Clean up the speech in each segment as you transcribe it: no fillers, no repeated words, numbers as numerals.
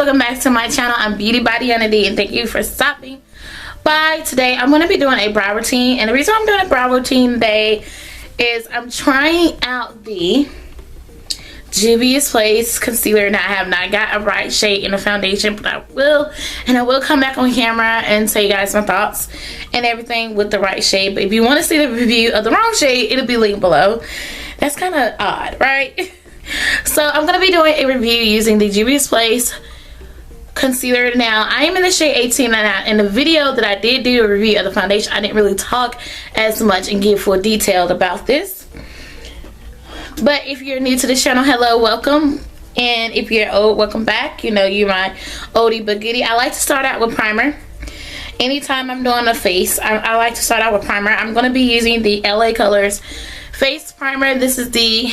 welcome back to my channel. I'm Beauty by Deanna and thank you for stopping by. Today I'm going to be doing a brow routine, and the reason I'm doing a brow routine today is I'm trying out the Juvia's Place concealer. Now I have not got a right shade in the foundation, but I will, and I will come back on camera and tell you guys my thoughts and everything with the right shade. But if you want to see the review of the wrong shade, it'll be linked below. That's kind of odd, right? So I'm going to be doing a review using the Juvia's Place concealer. Now I am in the shade 18, and in the video that I did do a review of the foundation, I didn't really talk as much and give full detail about this. But if you're new to the channel, hello, welcome. And if you're old, welcome back. You know, you're my oldie but goodie. I like to start out with primer. Anytime I'm doing a face, I like to start out with primer. I'm going to be using the LA Colors face primer. This is the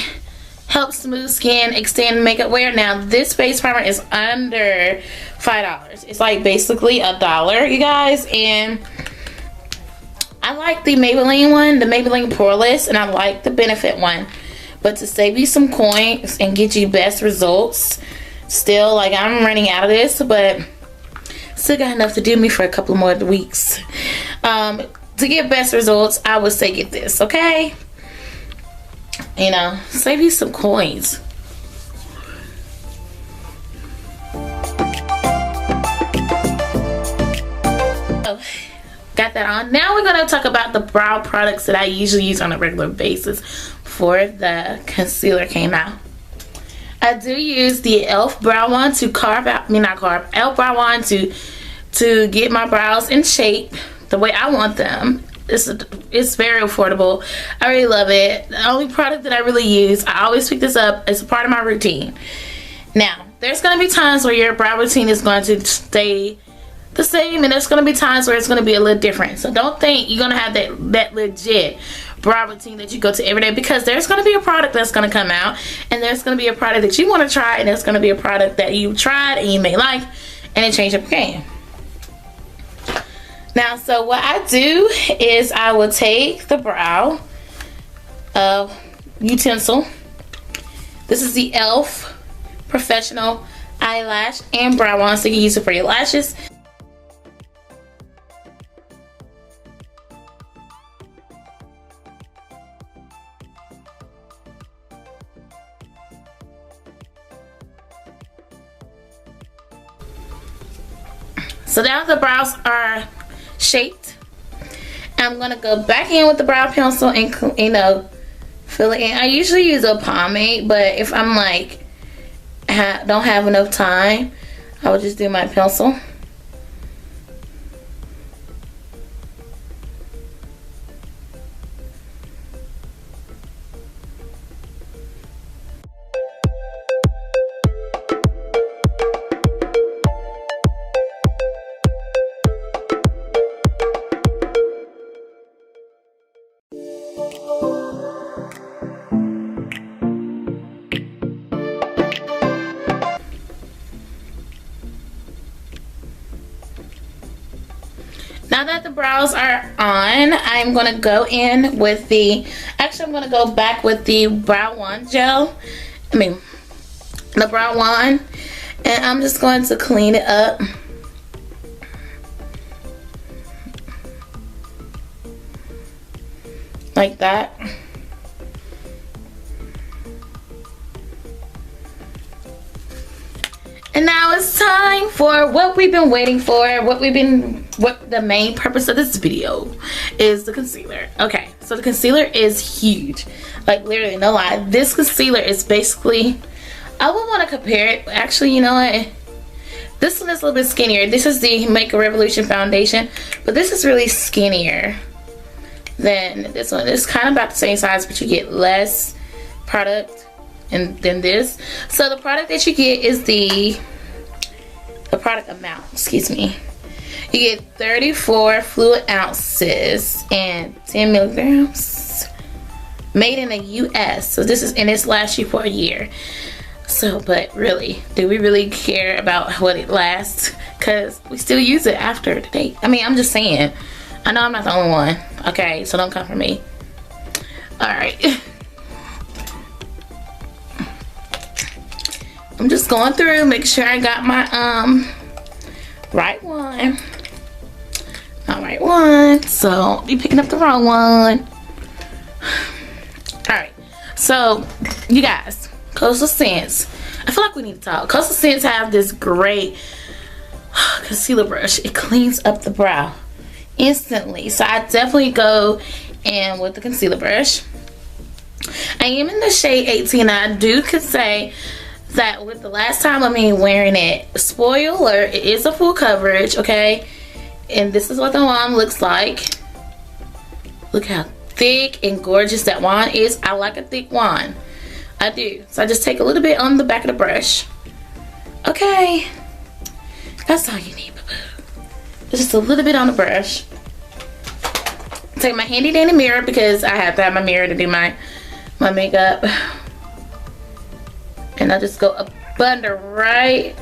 Help Smooth Skin Extend Makeup Wear. Now this face primer is under $5. It's like basically $1, you guys. And I like the Maybelline one, the Maybelline Poreless, and I like the Benefit one. But to save you some coins and get you best results, still, like, I'm running out of this, but still got enough to do me for a couple more weeks. To get best results, I would say get this, okay? You know, save you some coins. Oh, got that on. Now we're going to talk about the brow products that I usually use on a regular basis before the concealer came out. I do use the e.l.f. brow wand to e.l.f. brow wand to get my brows in shape the way I want them. It's very affordable. I really love it. The only product that I really use, I always pick this up as a part of my routine. Now, there's going to be times where your brow routine is going to stay the same, and there's going to be times where it's going to be a little different. So don't think you're going to have that legit brow routine that you go to every day, because there's going to be a product that's going to come out, and there's going to be a product that you want to try, and there's going to be a product that you tried and you may like, and it changed up again. Now, so what I do is I will take the brow utensil. This is the e.l.f. Professional Eyelash and Brow Wand, so you can use it for your lashes. So now the brows are shaped. I'm gonna go back in with the brow pencil and, you know, fill it in. I usually use a pomade, but if I'm like don't have enough time, I will just do my pencil. Now that the brows are on, I'm going to go in with the, actually I'm going to go back with the brow wand gel, the brow wand, and I'm just going to clean it up. Like that. And now it's time for what we've been waiting for, what the main purpose of this video is, the concealer. Okay, so the concealer is huge. Like, literally, no lie. This concealer is basically, I would want to compare it. Actually, you know what? This one is a little bit skinnier. This is the Make a Revolution foundation, but this is really skinnier than this one. It's kind of about the same size, but you get less product than this. So the product that you get is the product amount, excuse me. You get 34 fluid ounces and 10 milligrams. Made in the US. So this is, and it's lasts you for a year. So, but really, do we really care about what it lasts? Because we still use it after the date. I mean, I'm just saying. I know I'm not the only one. Okay, so don't come for me. Alright. I'm just going through, make sure I got my right one. Not right one. So I'll be picking up the wrong one. Alright. So you guys, Coastal Scents. I feel like we need to talk. Coastal Scents have this great concealer brush. It cleans up the brow instantly. So I definitely go in with the concealer brush. I am in the shade 18. I do can say that with the last time of me wearing it, spoiler, it is a full coverage, okay? And this is what the wand looks like. Look how thick and gorgeous that wand is. I like a thick wand. I do. So I just take a little bit on the back of the brush. Okay. That's all you need, boo-boo. Just a little bit on the brush. Take my handy dandy mirror because I have to have my mirror to do my makeup. And I just go up under right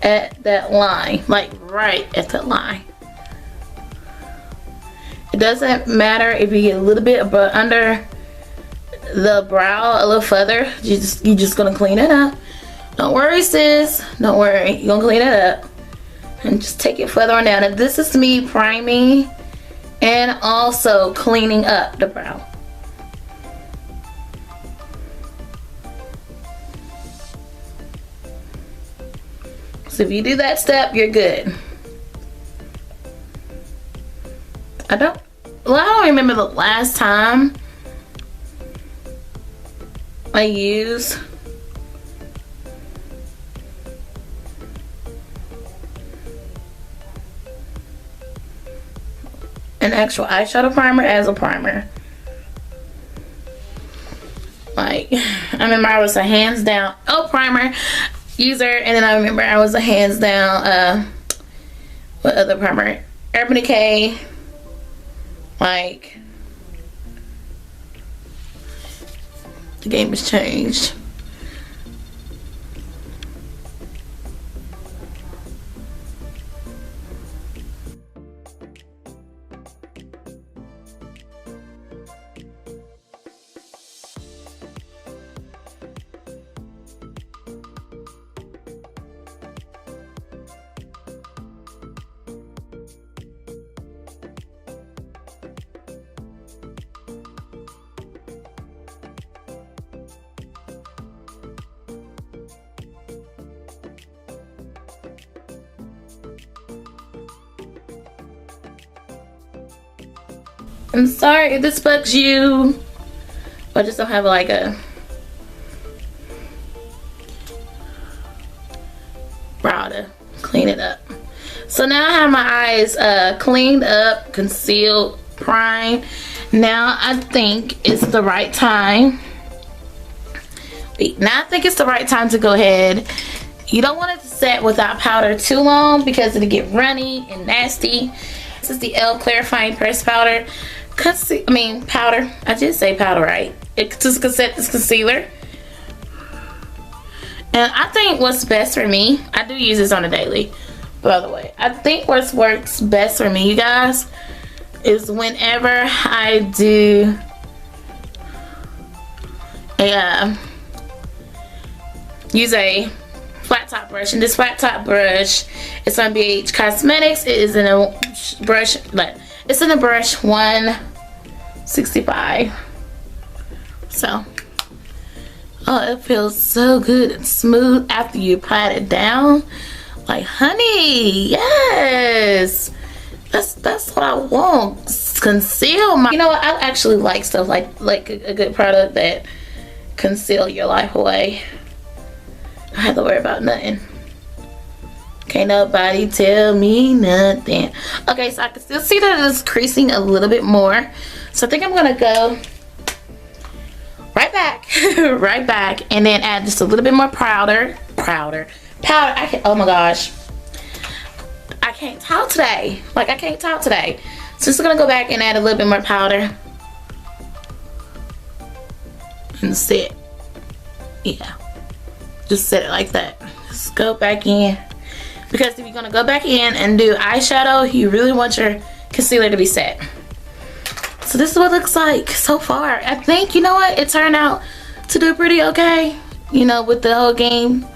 at that line. Like right at that line. It doesn't matter if you get a little bit but under the brow a little further. You just gonna clean it up. Don't worry, sis. Don't worry. You're gonna clean it up. And just take it further on down. And this is me priming and also cleaning up the brow. So if you do that step, you're good. I don't remember the last time I used an actual eyeshadow primer as a primer. Like, I remember I was a hands down primer user, and then I remember I was a hands down what other primer? Urban Decay. Like, the game has changed. I'm sorry if this bugs you, but I just don't have like a brow to clean it up. So now I have my eyes cleaned up, concealed, primed. Now I think it's the right time. Now I think it's the right time to go ahead. You don't want it to set without powder too long because it'll get runny and nasty. This is the Clarifying Pressed Powder. Powder. I did say powder, right? It just can set this concealer. And I think what's best for me, I do use this on a daily, by the way. I think what works best for me, you guys, is whenever I do use a flat top brush. And this flat top brush is on BH Cosmetics. It is in a brush, it's in a brush 165. So, oh, it feels so good and smooth after you pat it down. Like, honey, yes, that's what I want. Conceal my, you know what, I actually like stuff like a good product that conceal your life away. I have to worry about nothing. Can't nobody tell me nothing. Okay, so I can still see that it's creasing a little bit more. So I think I'm gonna go right back, right back, and then add just a little bit more powder. Oh my gosh, I can't talk today. Like, I can't talk today. So just gonna go back and add a little bit more powder and set. Yeah, just set it like that. Just go back in, because if you're gonna go back in and do eyeshadow, you really want your concealer to be set. So this is what it looks like so far. I think, you know what, it turned out to do pretty okay, you know, with the whole game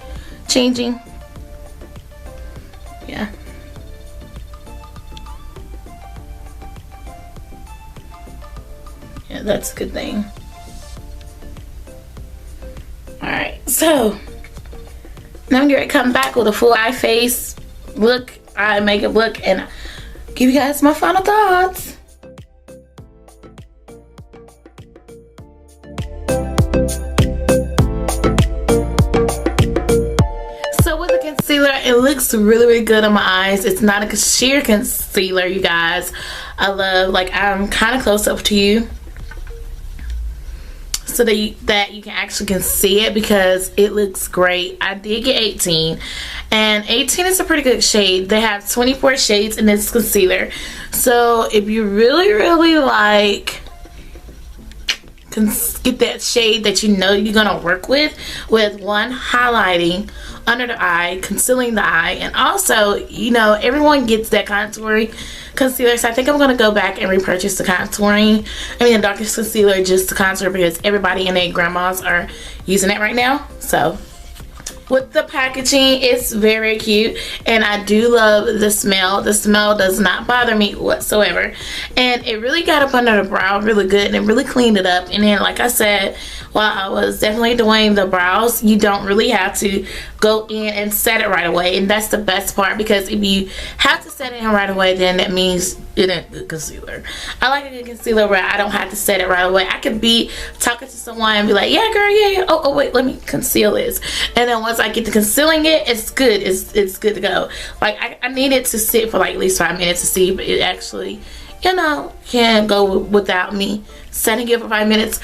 changing. Yeah. Yeah, that's a good thing. Alright, so now I'm going to come back with a full eye face look, eye makeup look, and give you guys my final thoughts. Concealer, it looks really good on my eyes. It's not a sheer concealer, you guys. I love, like, I'm kind of close up to you so that you can actually see it, because it looks great. I did get 18, and 18 is a pretty good shade. They have 24 shades in this concealer, so if you really like get that shade that you know you're gonna work with one, highlighting under the eye, concealing the eye, and also, you know, everyone gets that contouring concealer, so I think I'm gonna go back and repurchase the contouring, the darkest concealer, just to contour, because everybody and their grandmas are using it right now. So with the packaging, it's very cute, and I do love the smell. The smell does not bother me whatsoever, and it really got up under the brow really good, and it really cleaned it up. And then, like I said, while I was definitely doing the brows, you don't really have to go in and set it right away, and that's the best part, because if you have to set it in right away, then that means it ain't good concealer. I like a good concealer where I don't have to set it right away. I could be talking to someone and be like, yeah girl, yeah, oh wait, let me conceal this, and then once I get to concealing it, it's good. It's good to go. Like, I need it to sit for like at least 5 minutes to see if it actually, you know, can go without me setting it for 5 minutes.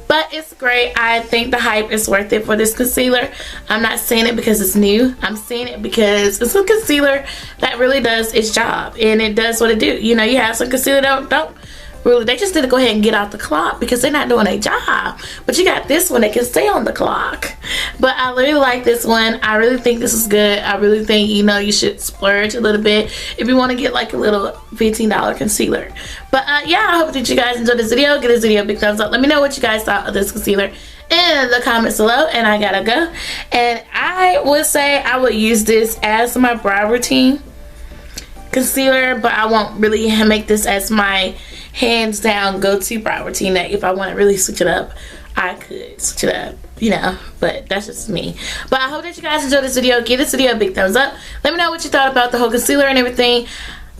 But it's great. I think the hype is worth it for this concealer. I'm not saying it because it's new. I'm saying it because it's a concealer that really does its job, and it does what it do. You know, you have some concealer that don't really, they just need to go ahead and get off the clock because they're not doing a job. But you got this one that can stay on the clock. But I really like this one. I really think this is good. I really think, you know, you should splurge a little bit if you want to get like a little $15 concealer. But yeah, I hope that you guys enjoyed this video. Give this video a big thumbs up. Let me know what you guys thought of this concealer in the comments below. And I gotta go. And I would say I would use this as my brow routine concealer, but I won't really make this as my hands down go-to brow routine. That if I want to really switch it up, I could switch it up, you know, but that's just me. But I hope that you guys enjoyed this video. Give this video a big thumbs up. Let me know what you thought about the whole concealer and everything.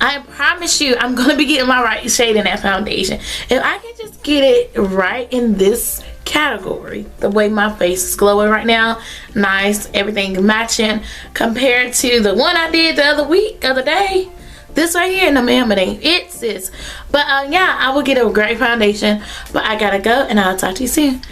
I promise you, I'm gonna be getting my right shade in that foundation. If I can just get it right in this category, the way my face is glowing right now, nice, everything matching compared to the one I did the other day. This right here, no ma'am, it ain't it, sis. But yeah, I will get a great foundation. But I gotta go, and I'll talk to you soon.